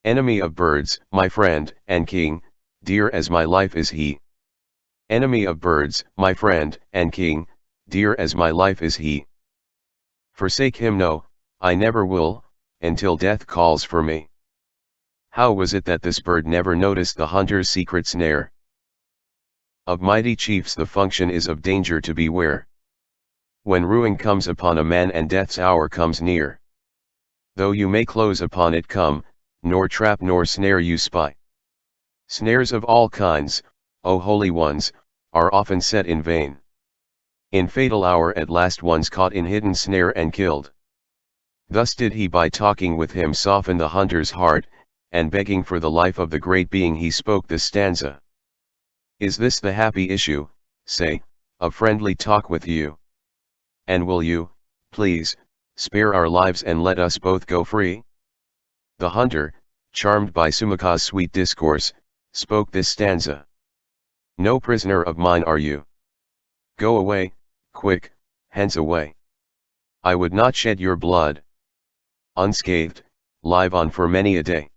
Enemy of birds, my friend, and king, dear as my life is he. Enemy of birds, my friend, and king, dear as my life is he. Forsake him no, I never will, until death calls for me. How was it that this bird never noticed the hunter's secret snare? Of mighty chiefs the function is of danger to beware. When ruin comes upon a man and death's hour comes near. Though you may close upon it come, nor trap nor snare you spy. Snares of all kinds, O holy ones, are often set in vain. In fatal hour at last one's caught in hidden snare and killed. Thus did he by talking with him soften the hunter's heart, and begging for the life of the great being he spoke this stanza. Is this the happy issue, say, of friendly talk with you? And will you, please, spare our lives and let us both go free? The hunter, charmed by Sumaka's sweet discourse, spoke this stanza. No prisoner of mine are you. Go away, quick, hence away. I would not shed your blood. Unscathed, live on for many a day.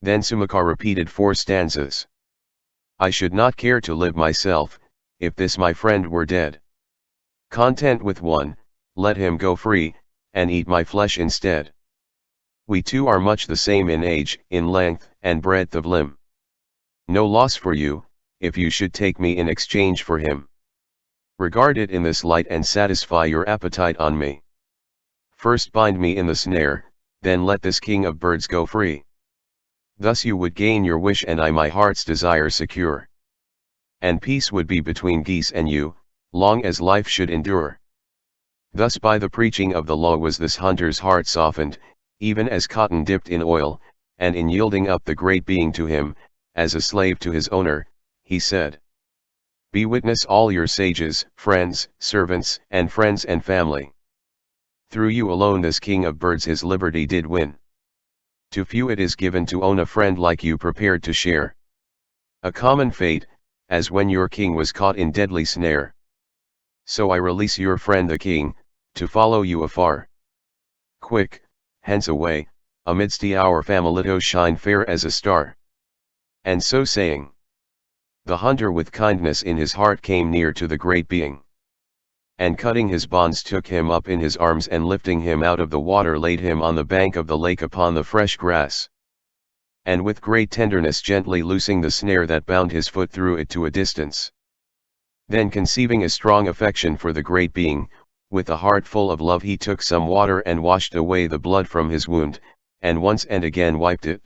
Then Sumaka repeated 4 stanzas. I should not care to live myself, if this my friend were dead. Content with one, let him go free, and eat my flesh instead. We two are much the same in age, in length, and breadth of limb. No loss for you, if you should take me in exchange for him. Regard it in this light and satisfy your appetite on me. First bind me in the snare, then let this king of birds go free. Thus you would gain your wish and I my heart's desire secure. And peace would be between geese and you, long as life should endure. Thus by the preaching of the law was this hunter's heart softened, even as cotton dipped in oil, and in yielding up the great being to him, as a slave to his owner, he said. Be witness all your sages, friends, servants, and friends and family. Through you alone this king of birds his liberty did win. To few it is given to own a friend like you prepared to share a common fate, as when your king was caught in deadly snare. So I release your friend the king, to follow you afar. Quick, hence away, amidst our family shine fair as a star. And so saying, the hunter with kindness in his heart came near to the great being. And cutting his bonds took him up in his arms and lifting him out of the water laid him on the bank of the lake upon the fresh grass. And with great tenderness gently loosing the snare that bound his foot threw it to a distance. Then conceiving a strong affection for the great being, with a heart full of love he took some water and washed away the blood from his wound, and once and again wiped it.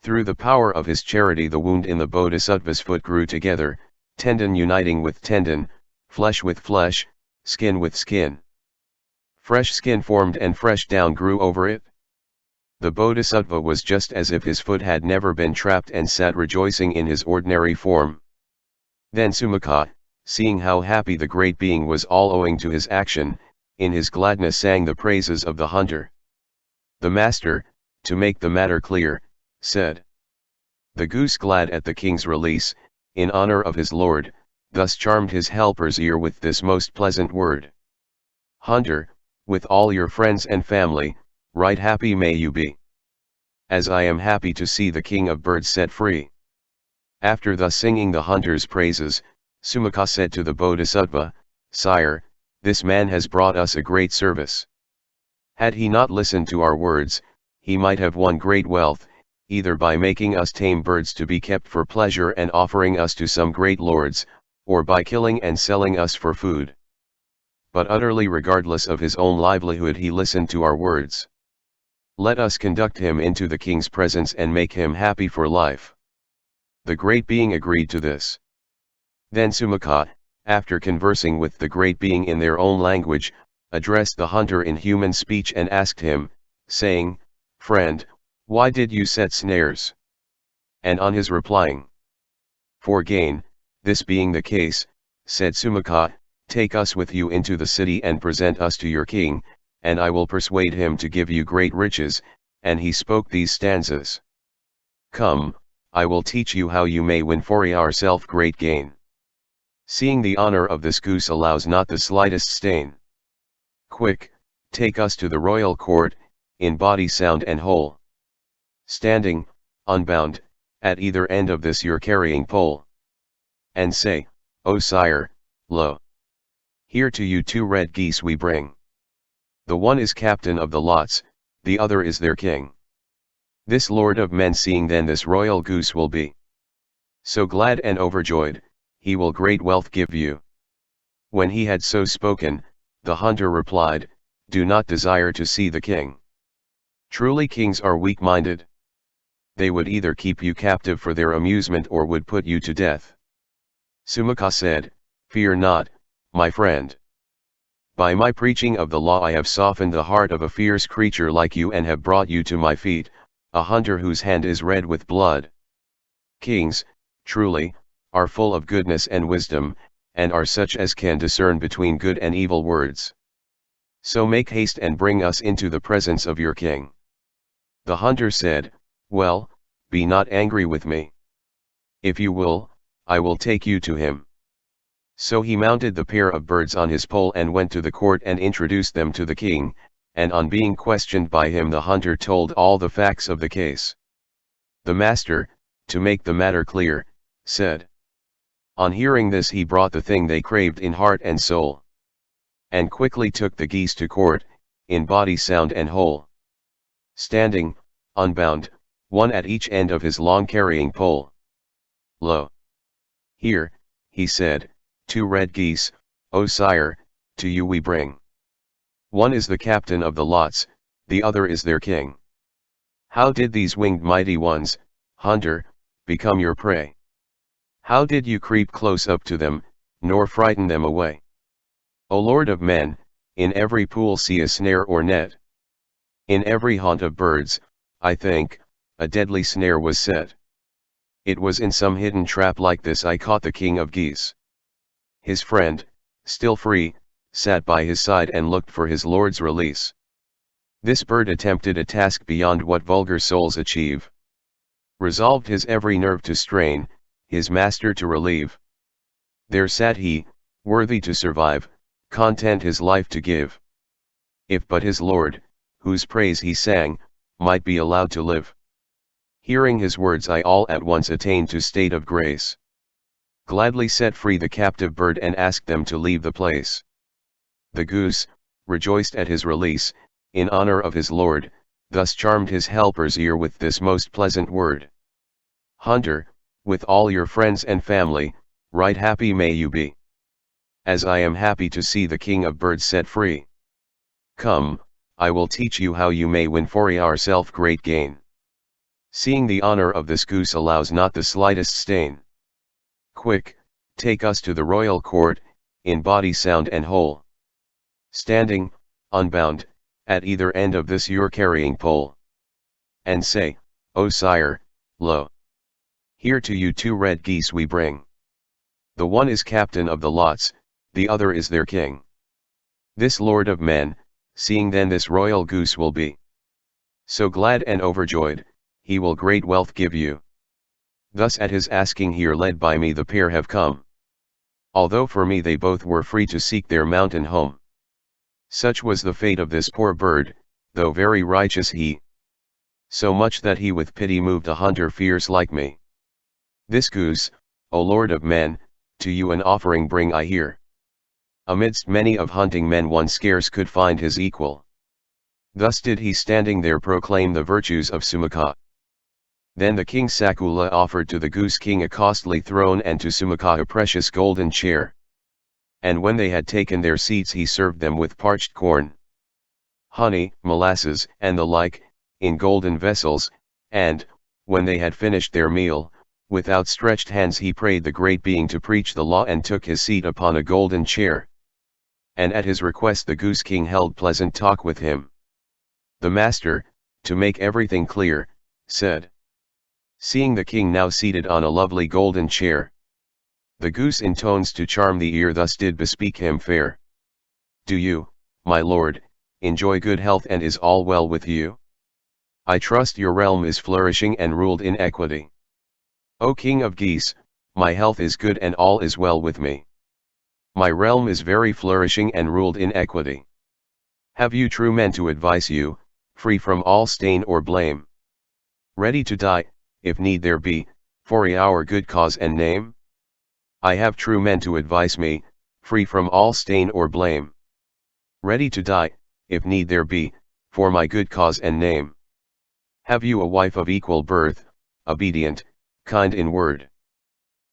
Through the power of his charity the wound in the Bodhisattva's foot grew together, tendon uniting with tendon, flesh with flesh, skin with skin. Fresh skin formed and fresh down grew over it. The Bodhisattva was just as if his foot had never been trapped and sat rejoicing in his ordinary form. Then Sumaka, seeing how happy the great being was all owing to his action, in his gladness sang the praises of the hunter. The master, to make the matter clear, said. The goose glad at the king's release, in honor of his lord, thus charmed his helper's ear with this most pleasant word. Hunter, with all your friends and family, right happy may you be. As I am happy to see the king of birds set free. After thus singing the hunter's praises, Sumaka said to the Bodhisattva, Sire, this man has brought us a great service. Had he not listened to our words, he might have won great wealth, either by making us tame birds to be kept for pleasure and offering us to some great lords, or by killing and selling us for food. But utterly regardless of his own livelihood he listened to our words. Let us conduct him into the king's presence and make him happy for life. The great being agreed to this. Then Sumaka, after conversing with the great being in their own language, addressed the hunter in human speech and asked him, saying, Friend, why did you set snares? And on his replying, For gain, this being the case, said Sumaka, take us with you into the city and present us to your king, and I will persuade him to give you great riches, and he spoke these stanzas. Come, I will teach you how you may win for yourself great gain. Seeing the honor of this goose allows not the slightest stain. Quick, take us to the royal court, in body sound and whole. standing, unbound, at either end of this your carrying pole. And say, O sire, lo! Here to you 2 red geese we bring. The one is captain of the lots, the other is their king. This lord of men seeing then this royal goose will be so glad and overjoyed, he will great wealth give you. When he had so spoken, the hunter replied, Do not desire to see the king. Truly kings are weak-minded. They would either keep you captive for their amusement or would put you to death. Sumaka said, Fear not, my friend. By my preaching of the law I have softened the heart of a fierce creature like you and have brought you to my feet, a hunter whose hand is red with blood. Kings, truly, are full of goodness and wisdom, and are such as can discern between good and evil words. So make haste and bring us into the presence of your king. The hunter said, Well, be not angry with me. If you will, I will take you to him. So he mounted the pair of birds on his pole and went to the court and introduced them to the king, and on being questioned by him the hunter told all the facts of the case. The master, to make the matter clear, said. On hearing this he brought the thing they craved in heart and soul. And quickly took the geese to court, in body sound and whole. Standing, unbound, one at each end of his long carrying pole. Lo! Here, he said, 2 red geese, O sire, to you we bring. One is the captain of the lots, the other is their king. How did these winged mighty ones, hunter, become your prey? How did you creep close up to them, nor frighten them away? O Lord of men, in every pool see a snare or net. In every haunt of birds, I think, a deadly snare was set. It was in some hidden trap like this I caught the king of geese. His friend, still free, sat by his side and looked for his lord's release. This bird attempted a task beyond what vulgar souls achieve. Resolved his every nerve to strain, his master to relieve. There sat he, worthy to survive, content his life to give. If but his lord, whose praise he sang, might be allowed to live. Hearing his words I all at once attained to state of grace. Gladly set free the captive bird and asked them to leave the place. The goose, rejoiced at his release, in honor of his lord, thus charmed his helper's ear with this most pleasant word. Hunter, with all your friends and family, right happy may you be. As I am happy to see the king of birds set free. Come, I will teach you how you may win for yourself great gain. Seeing the honor of this goose allows not the slightest stain. Quick, take us to the royal court, in body sound and whole. Standing, unbound, at either end of this your carrying pole. And say, O sire, lo! Here to you 2 red geese we bring. The one is captain of the lots, the other is their king. This lord of men, seeing then this royal goose will be so glad and overjoyed, he will great wealth give you. Thus at his asking here led by me the pair have come. Although for me they both were free to seek their mountain home. Such was the fate of this poor bird, though very righteous he. So much that he with pity moved a hunter fierce like me. This goose, O Lord of men, to you an offering bring I here. Amidst many of hunting men one scarce could find his equal. Thus did he standing there proclaim the virtues of Sumaka. Then the king Sakula offered to the goose king a costly throne and to Sumaka a precious golden chair. And when they had taken their seats he served them with parched corn, honey, molasses, and the like, in golden vessels, and, when they had finished their meal, with outstretched hands he prayed the great being to preach the law and took his seat upon a golden chair. And at his request the goose king held pleasant talk with him. The master, to make everything clear, said. Seeing the king now seated on a lovely golden chair, the goose in tones to charm the ear thus did bespeak him fair. Do you, my lord, enjoy good health and is all well with you? I trust your realm is flourishing and ruled in equity. O king of geese, my health is good and all is well with me. My realm is very flourishing and ruled in equity. Have you true men to advise you, free from all stain or blame? Ready to die, if need there be, for our good cause and name? I have true men to advise me, free from all stain or blame. Ready to die, if need there be, for my good cause and name. Have you a wife of equal birth, obedient, kind in word,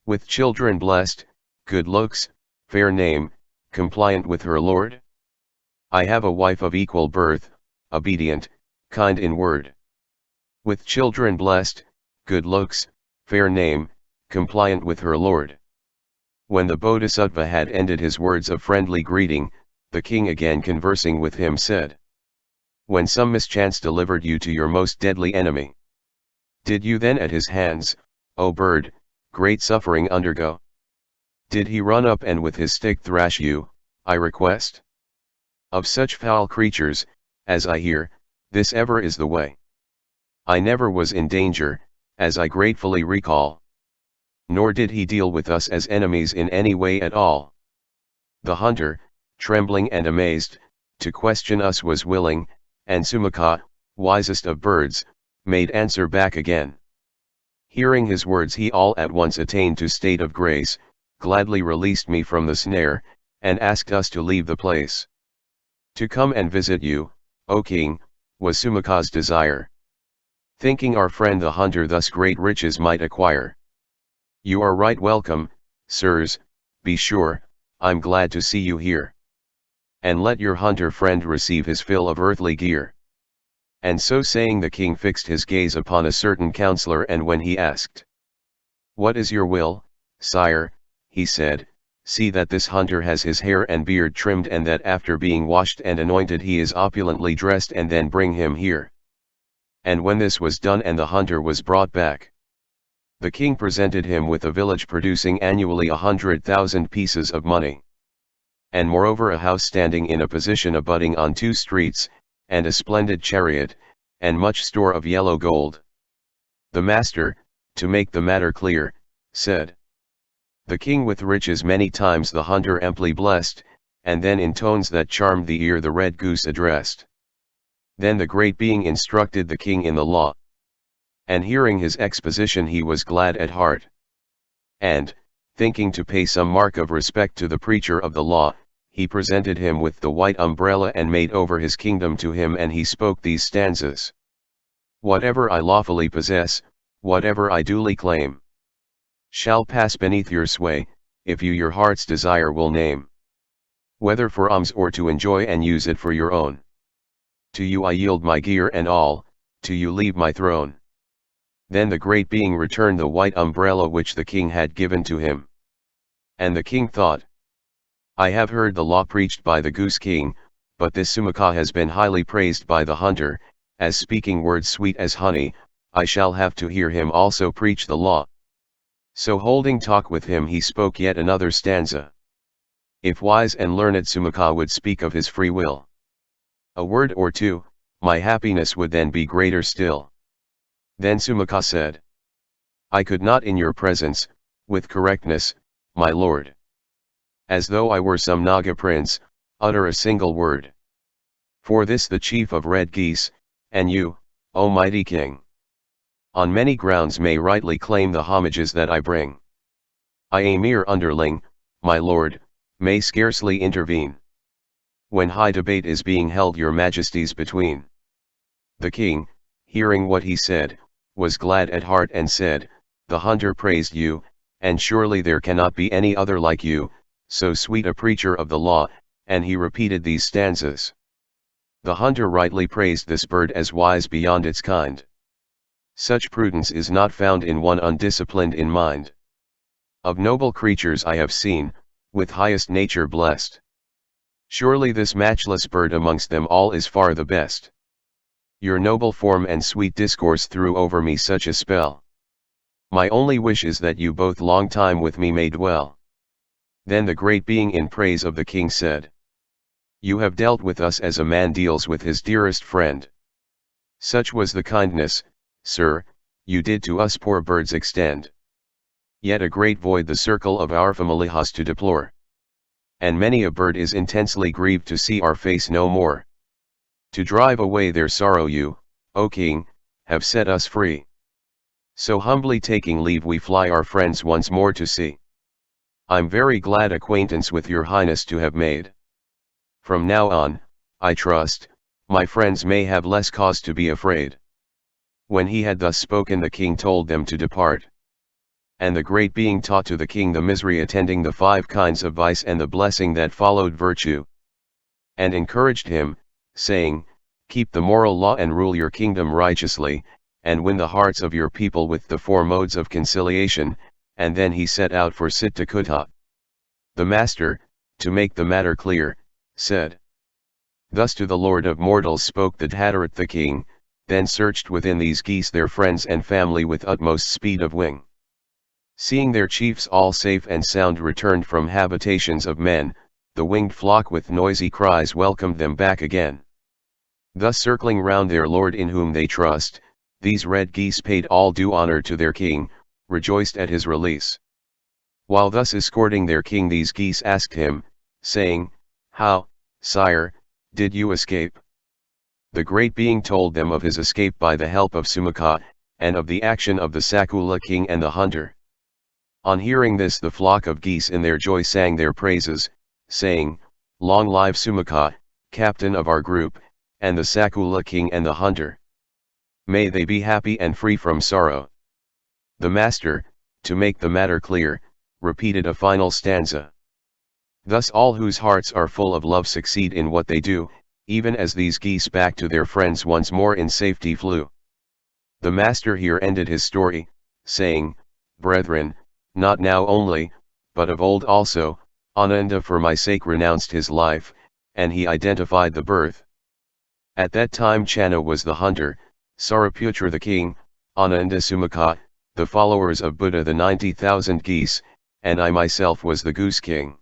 with children blessed, good looks, fair name, compliant with her lord? I have a wife of equal birth, obedient, kind in word, with children blessed, good looks, fair name, compliant with her lord. When the Bodhisattva had ended his words of friendly greeting, the king again conversing with him said, when some mischance delivered you to your most deadly enemy, did you then at his hands, O bird, great suffering undergo? Did he run up and with his stick thrash you, I request? Of such foul creatures, as I hear, this ever is the way. I never was in danger, as I gratefully recall. Nor did he deal with us as enemies in any way at all. The hunter, trembling and amazed, to question us was willing, and Sumaka, wisest of birds, made answer back again. Hearing his words he all at once attained to state of grace, gladly released me from the snare, and asked us to leave the place. To come and visit you, O king, was Sumaka's desire. Thinking our friend the hunter thus great riches might acquire. You are right welcome, sirs, be sure, I'm glad to see you here. And let your hunter friend receive his fill of earthly gear. And so saying the king fixed his gaze upon a certain counselor, and when he asked, what is your will, sire, he said, see that this hunter has his hair and beard trimmed, and that after being washed and anointed he is opulently dressed, and then bring him here. And when this was done and the hunter was brought back, the king presented him with a village producing annually 100,000 pieces of money. And moreover a house standing in a position abutting on 2 streets, and a splendid chariot, and much store of yellow gold. The master, to make the matter clear, said, the king with riches many times the hunter amply blessed, and then in tones that charmed the ear the red goose addressed. Then the great being instructed the king in the law. And hearing his exposition he was glad at heart. And, thinking to pay some mark of respect to the preacher of the law, he presented him with the white umbrella and made over his kingdom to him, and he spoke these stanzas. Whatever I lawfully possess, whatever I duly claim, shall pass beneath your sway, if you your heart's desire will name. Whether for alms or to enjoy and use it for your own. To you I yield my gear and all, to you leave my throne. Then the great being returned the white umbrella which the king had given to him. And the king thought, I have heard the law preached by the goose king, but this Sumaka has been highly praised by the hunter, as speaking words sweet as honey, I shall have to hear him also preach the law. So holding talk with him he spoke yet another stanza. If wise and learned Sumaka would speak of his free will, a word or two, my happiness would then be greater still. Then Sumaka said, I could not in your presence, with correctness, my lord, as though I were some Naga prince, utter a single word. For this the chief of red geese, and you, O mighty king, on many grounds may rightly claim the homages that I bring. I a mere underling, my lord, may scarcely intervene, when high debate is being held your majesties between. The king, hearing what he said, was glad at heart and said, the hunter praised you, and surely there cannot be any other like you, so sweet a preacher of the law, and he repeated these stanzas. The hunter rightly praised this bird as wise beyond its kind. Such prudence is not found in one undisciplined in mind. Of noble creatures I have seen, with highest nature blessed. Surely this matchless bird amongst them all is far the best. Your noble form and sweet discourse threw over me such a spell. My only wish is that you both long time with me may dwell. Then the great being in praise of the king said, you have dealt with us as a man deals with his dearest friend. Such was the kindness, sir, you did to us poor birds extend. Yet a great void the circle of our family has to deplore. And many a bird is intensely grieved to see our face no more. To drive away their sorrow you, O king, have set us free. So humbly taking leave we fly our friends once more to see. I'm very glad acquaintance with your highness to have made. From now on, I trust, my friends may have less cause to be afraid. When he had thus spoken, the king told them to depart. And the great being taught to the king the misery attending the 5 kinds of vice and the blessing that followed virtue. And encouraged him, saying, keep the moral law and rule your kingdom righteously, and win the hearts of your people with the 4 modes of conciliation. And then he set out for Khuddaka. The master, to make the matter clear, said. Thus to the lord of mortals spoke the Dhatarat the king, then searched within these geese their friends and family with utmost speed of wing. Seeing their chiefs all safe and sound returned from habitations of men, the winged flock with noisy cries welcomed them back again. Thus circling round their lord in whom they trust, these red geese paid all due honor to their king, rejoiced at his release. While thus escorting their king, these geese asked him, saying, how, sire, did you escape? The great being told them of his escape by the help of Sumaka, and of the action of the Sakula king and the hunter. On hearing this, the flock of geese in their joy sang their praises, saying, long live Sumaka, captain of our group, and the Sakula king and the hunter. May they be happy and free from sorrow. The master, to make the matter clear, repeated a final stanza. Thus all whose hearts are full of love succeed in what they do, even as these geese back to their friends once more in safety flew. The master here ended his story, saying, brethren, not now only, but of old also, Ananda for my sake renounced his life, and he identified the birth. At that time Channa was the hunter, Saraputra the king, Ananda Sumaka, the followers of Buddha the 90,000 geese, and I myself was the goose king.